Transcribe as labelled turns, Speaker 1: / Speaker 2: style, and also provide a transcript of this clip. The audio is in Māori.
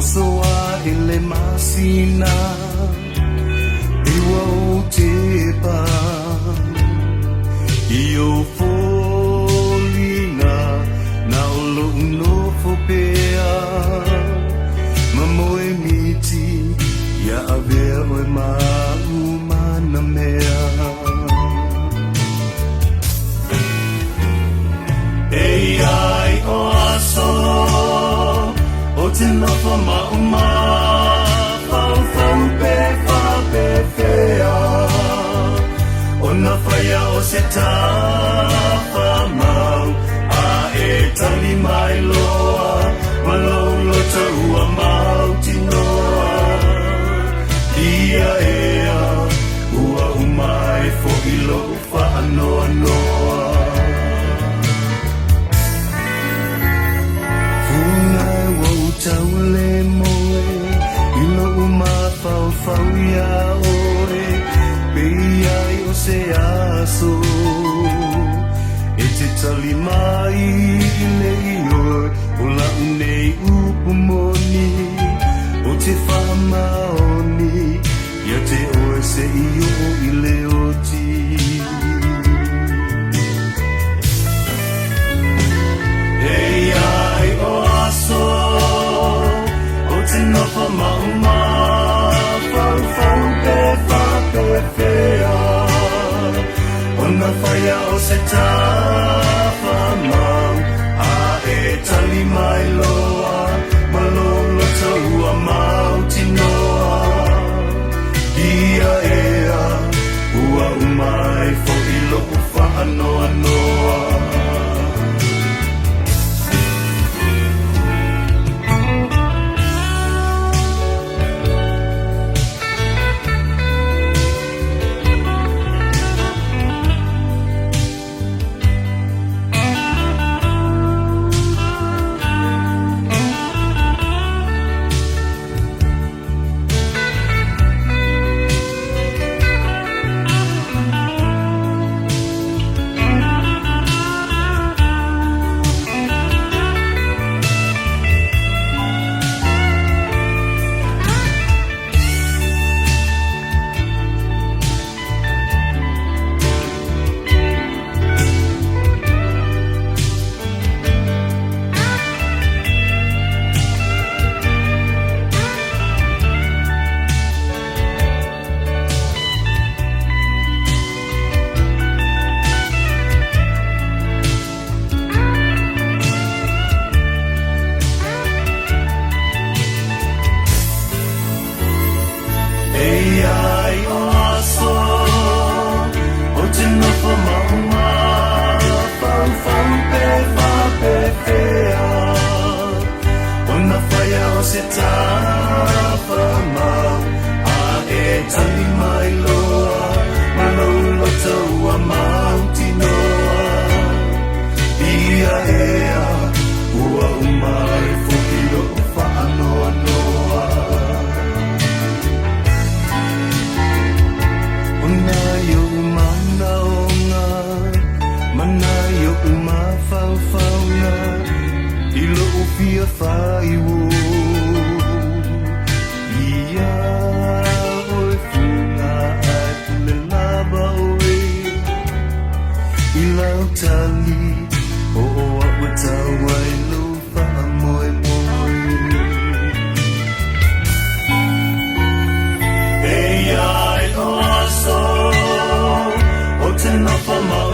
Speaker 1: Osoa ile masina Iwa utepa Iyo folina Na olo unofopea Mamoe miti Ya avea oe maumana mea Ei ai o aso O te nofa mauma Fau fau pe fa pe fea O na whaia o se tafa mau A e tali mai loa Malau lo taua mau tinoa Ia ea Ua umai fo ilo fa anoa noa Tau le moe, ilo uma fau fau ia oe, pei ai o se aso. E te tali mai i le ioe, o la unei upumoni, o te whamaoni, ia te oe se io i le oti. Hei ai o aso, Nofa mauma, fau fau pe fa pe fea O na whaia o se tafa mau A e tali mai loa, malolo taua mau tinoa Ia ea, ua umai fo ilo ufa anoa noa Se tafa mau A e tali mai loa Malolo taua mau tinoa Ia ea Ua umai fukilo whaanoa noa Una yo umana onga Mana yo umafau fauna Ilo upia whaiwo Tali o wa tawai lo fa moe moe Ei ai o aso o te napa mau